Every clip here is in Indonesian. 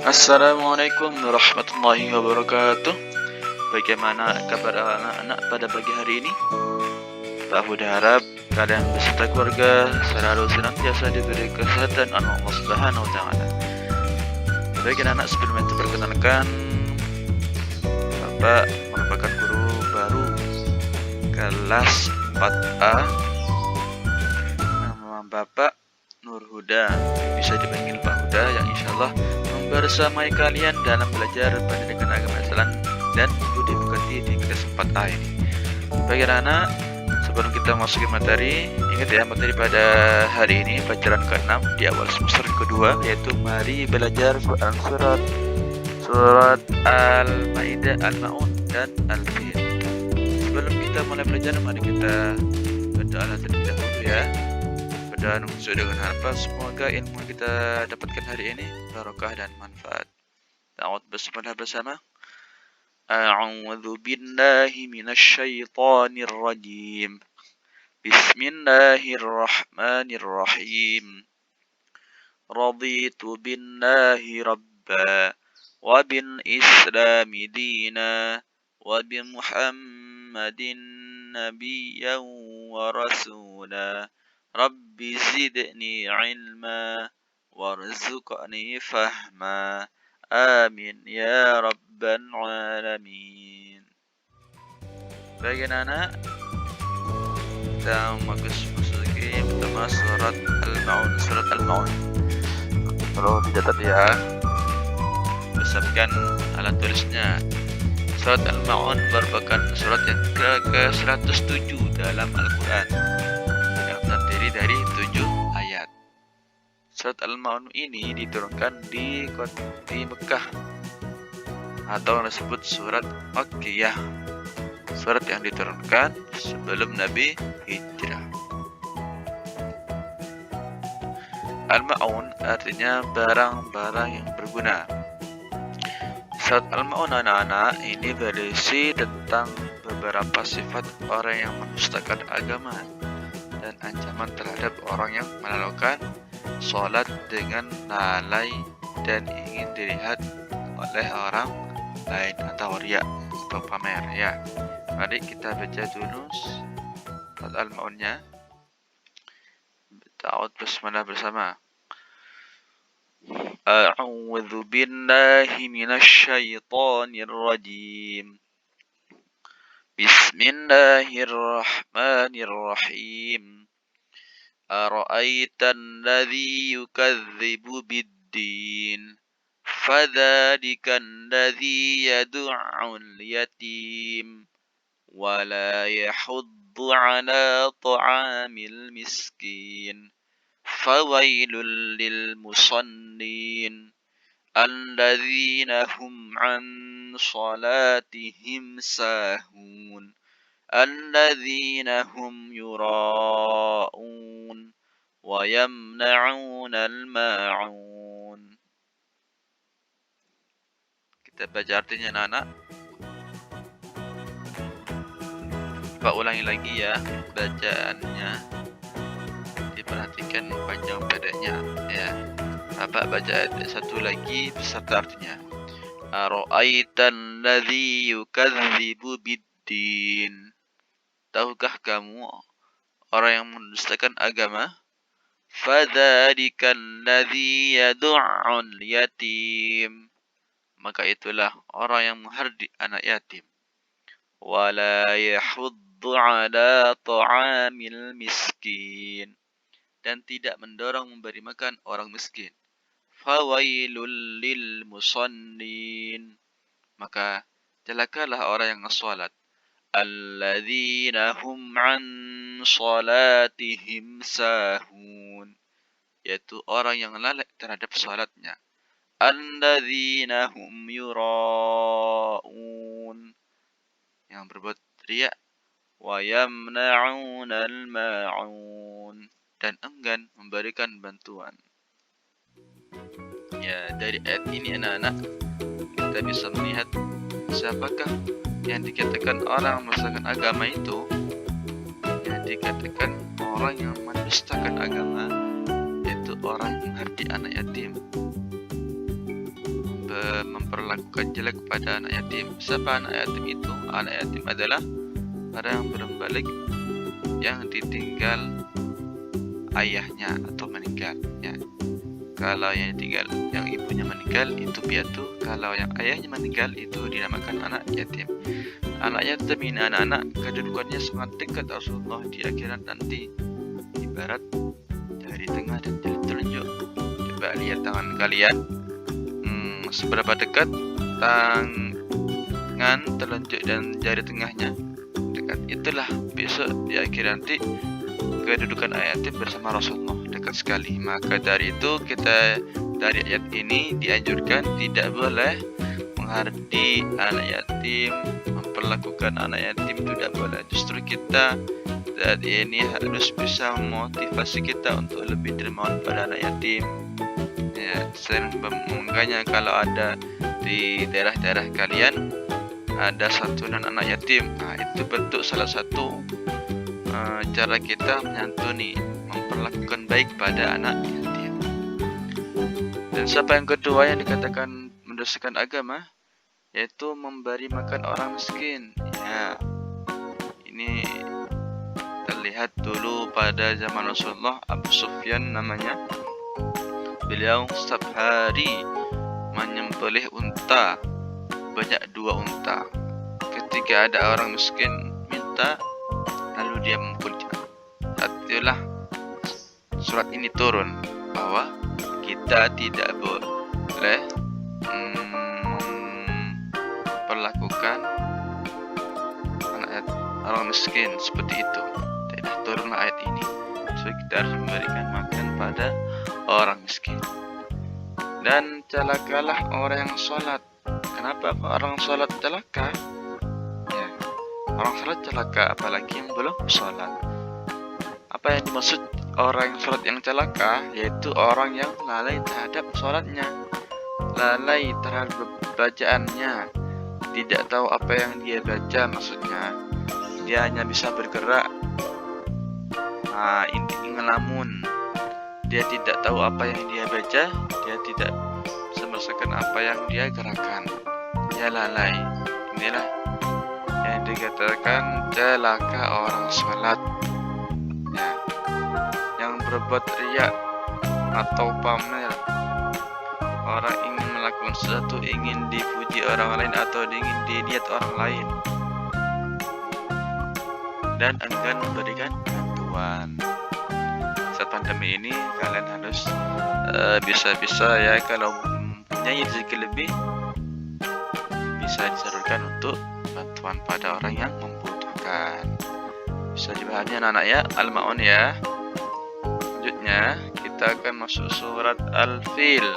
Assalamualaikum warahmatullahi wabarakatuh. Bagaimana kabar anak-anak pada pagi hari ini? Pak Budi harap kalian beserta keluarga selalu senantiasa diberi kesehatan oleh Allah Subhanahu wa Ta'ala. Bagi anak sebelum itu perkenalkan, Bapak merupakan guru baru kelas 4A. Nama Bapak Nur Huda, bisa dipanggil Pak Huda, yang insyaallah membersamai kalian dalam belajar pendidikan agama Islam dan budi pekerti di kelas 4A ini. Bagi anak, sebelum kita masukin materi, ingat ya, materi pada hari ini pelajaran ke-6 di awal semester kedua, yaitu mari belajar Quran surat Al-Maidah, Al-Maun, dan Al-Fil. Sebelum kita mulai belajar, mari kita berdoa terlebih dahulu ya. Dan sesuai dengan harapan, semoga ilmu yang kita dapatkan hari ini barokah dan manfaat. Ta'awud bismillah bersama. A'udzu billahi minasyaitonir rajim. Bismillahirrahmanirrahim. Raditu billahi rabba wa bil islami dina wa bi Muhammadin nabiyyan wa rasula. Rabbi zidni ilma warzuqni fahma. Amin ya rabbal alamin. Bagi anak, kita masuki pertama surat Al-Maun. Kalau dicatat ya, bersabkan alat tulisnya. Surat Al-Maun merupakan surat yang ke-107 dalam Al-Quran, yang terdiri dari 7 ayat. Surat Al-Maun ini diturunkan di Mekah, atau disebut surat Makkiyah, surat yang diturunkan sebelum Nabi hijrah. Al-Ma'un artinya barang-barang yang berguna. Surat Al-Ma'un anak-anak ini berisi tentang beberapa sifat orang yang mendustakan agama dan ancaman terhadap orang yang melakukan sholat dengan lalai dan ingin dilihat oleh orang lain atau riya atau pamer ya. Mari kita baca dulu surat Al-Ma'unnya. Ta'awud bismillah bersama. A'udzu billahi minasyaitonir rajim. Bismillahirrahmanirrahim. Ara'aitan ladzi yukadzibu bid-din fadzalikan ladzi yad'ul yatim wa la yahuddu 'ala ta'amil miskin fawailul lil musallin alladzina hum 'an shalatihim sahun alladzina hum yura'un wa yamna'una al-ma'un. Kita baca artinya anak-anak. Pak ulangi lagi ya bacaannya, diperhatikan panjang pendeknya ya. Bapak baca satu lagi beserta artinya. Ara'aitan ladzi yukadzibu bid-din. Tahukah kamu orang yang mendustakan agama? Fadzalikan ladzi yad'ul yatim. Maka itulah orang yang menghardik anak yatim. Wala yahuddu 'ala ta'amil miskin. Dan tidak mendorong memberi makan orang miskin. Fawailul lil musallin. Maka celakalah orang yang salat. Alladzina hum 'an salatihim sahun. Yaitu orang yang lalai terhadap salatnya. Alladzina hum yura'un. Yang berbuat riya. Wa yamna'una al-ma'un. Dan enggan memberikan bantuan. Ya, dari ayat ini anak-anak kita bisa melihat siapakah yang dikatakan orang mendustakan agama itu. Yang dikatakan orang yang mendustakan agama yaitu orang yang menghardik anak yatim, memperlakukan jelek pada anak yatim. Siapa anak yatim itu? Anak yatim adalah orang yang belum balik, yang ditinggal ayahnya atau meninggal. Ya. Kalau yang ditinggal, yang ibunya meninggal itu piatu. Kalau yang ayahnya meninggal itu dinamakan anak yatim. Anak yatim ini anak-anak kedudukannya sangat dekat Rasulullah di akhirat nanti. Ibarat jari tengah dan jari telunjuk. Coba lihat tangan kalian, seberapa dekat tangan telunjuk dan jari tengahnya. Dekat. Itulah besok di akhirat nanti kedudukan ayat yatim bersama Rasulullah, dekat sekali. Maka dari itu kita dari ayat ini dianjurkan tidak boleh menghardi anak yatim, memperlakukan anak yatim, tidak boleh. Justru kita saat ini harus bisa memotivasi kita untuk lebih dermawan pada anak yatim. Ya, makanya kalau ada di daerah-daerah kalian ada santunan anak yatim, itu bentuk salah satu cara kita menyantuni, memperlakukan baik pada anak yatim. Dan siapa yang kedua yang dikatakan mendosakan agama, yaitu memberi makan orang miskin. Ya, ini terlihat dulu pada zaman Rasulullah, Abu Sufyan namanya. Beliau setiap hari menyembelih unta, banyak 2 unta. Ketika ada orang miskin minta, lalu dia memukulnya. Itulah surat ini turun bahwa kita tidak boleh memperlakukan orang miskin seperti itu. Tidak turunlah ayat ini. So kita harus memberikan makan pada orang miskin. Dan celakalah orang yang sholat. Kenapa orang sholat celaka? Ya, orang sholat celaka, apalagi yang belum sholat. Apa yang dimaksud orang yang sholat yang celaka? Yaitu orang yang lalai terhadap sholatnya, lalai terhadap bacaannya, tidak tahu apa yang dia baca. Maksudnya dia hanya bisa bergerak, ngelamun. Dia tidak tahu apa yang dia baca, dia tidak bisa merasakan apa yang dia gerakan. Dia lalai. Inilah yang dikatakan celaka orang sholat. Ya. Yang berbuat riya atau pamer. Orang ingin melakukan sesuatu, ingin dipuji orang lain atau ingin dilihat orang lain, dan enggan memberikan bantuan. Saat pandemi ini kalian harus bisa-bisa ya, kalau mempunyai rezeki lebih bisa disalurkan untuk bantuan pada orang yang membutuhkan. Bisa dipahami anak-anak ya, Al-Ma'un ya. Selanjutnya kita akan masuk surat Al-Fil.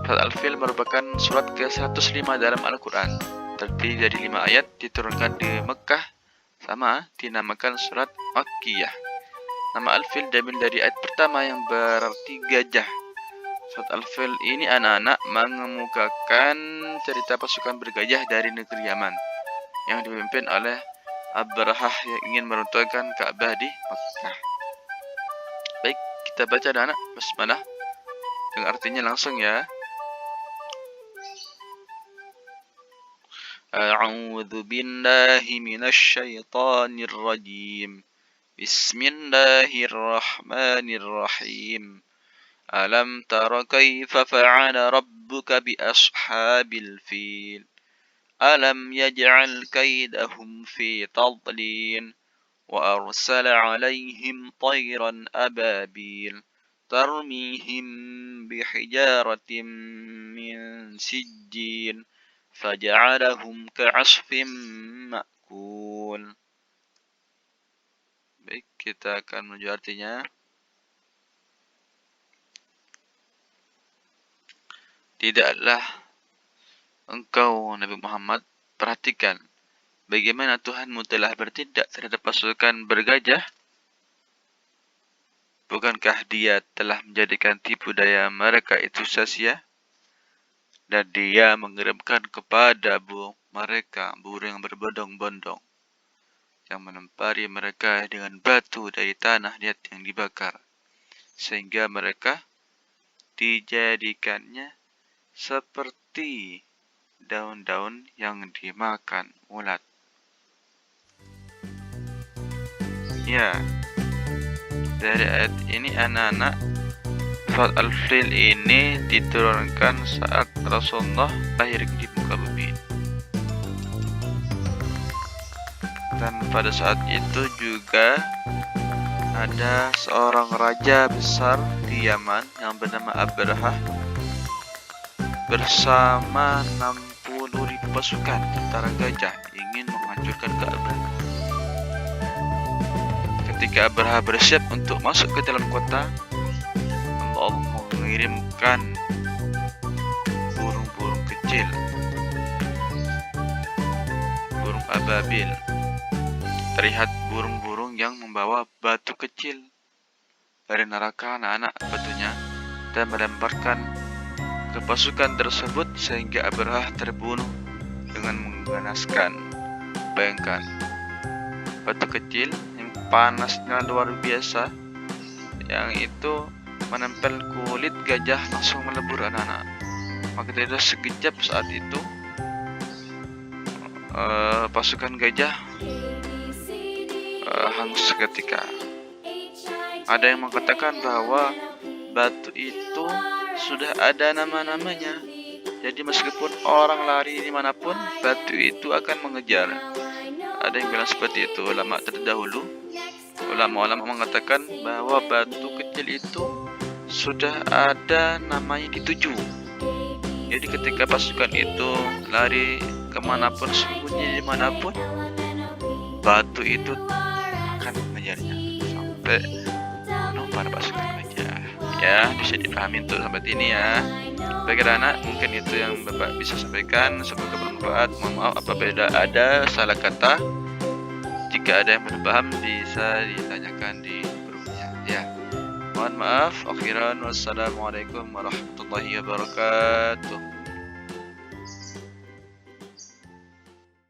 Surat Al-Fil merupakan surat ke-105 dalam Al-Quran. Terdiri dari 5 ayat, diturunkan di Mekah, sama dinamakan surat Makkiyah. Nama Al-Fil diambil dari ayat pertama yang berarti gajah. Surat Al-Fil ini anak-anak mengemukakan cerita pasukan bergajah dari negeri Yaman yang dipimpin oleh Abrahah yang ingin meruntuhkan Ka'bah di Makkah. Baik, kita baca anak-anak basmalah yang artinya langsung ya. A'udzu billahi minasy syaithanir rajim. Bismillahirrahmanirrahim. Alam tara kaifa fa'ala rabbuka bi ashabil fil. Alam yaj'al kaidahum fi tadlin. Wa arsala 'alaihim tayran ababil. Tarmihim bihijaratin min sijjin. Faja'alahum ka'asfim ma'kul. Baik, kita akan menuju artinya. Tidaklah engkau, Nabi Muhammad, perhatikan bagaimana Tuhanmu telah bertindak terhadap pasukan bergajah. Bukankah dia telah menjadikan tipu daya mereka itu sia-sia? Dan dia mengirimkan kepada mereka burung yang berbondong-bondong, yang menempari mereka dengan batu dari tanah liat yang dibakar, sehingga mereka dijadikannya seperti daun-daun yang dimakan ulat. Ya, dari ayat ini anak-anak, surat Al-Fil ini diturunkan saat Rasulullah lahir di muka bumi. Dan pada saat itu juga ada seorang raja besar di Yaman yang bernama Abrahah bersama 60.000 pasukan tentara gajah ingin menghancurkan Ka'bah. Ketika Abrahah bersiap untuk masuk ke dalam kota, Allah mengirimkan burung-burung kecil, burung ababil. Terlihat burung-burung yang membawa batu kecil dari neraka, anak-anak batunya, dan melemparkan ke pasukan tersebut sehingga Abrahah terbunuh dengan mengganaskan. Bayangkan, batu kecil yang panasnya luar biasa, yang itu menempel kulit gajah langsung melebur, anak-anak. Maka tidak sekejap saat itu pasukan gajah hangus seketika. Ada yang mengatakan bahwa batu itu sudah ada nama-namanya. Jadi meskipun orang lari dimanapun, batu itu akan mengejar. Ada yang bilang seperti itu. Ulama terdahulu, ulama-ulama mengatakan bahwa batu kecil itu sudah ada namanya dituju. Jadi ketika pasukan itu lari kemanapun, sembunyi dimanapun, batu itu akan mengejarnya sampai bunuh para pasukan gajah. Ya, bisa dipahami untuk sampai ini ya. Bagi anak, mungkin itu yang Bapak bisa sampaikan. Semoga bermanfaat. Mohon maaf apabila ada salah kata. Jika ada yang belum paham, bisa ditanyakan di grupnya. Ya, mohon maaf. Akhiran, wassalamualaikum warahmatullahi wabarakatuh.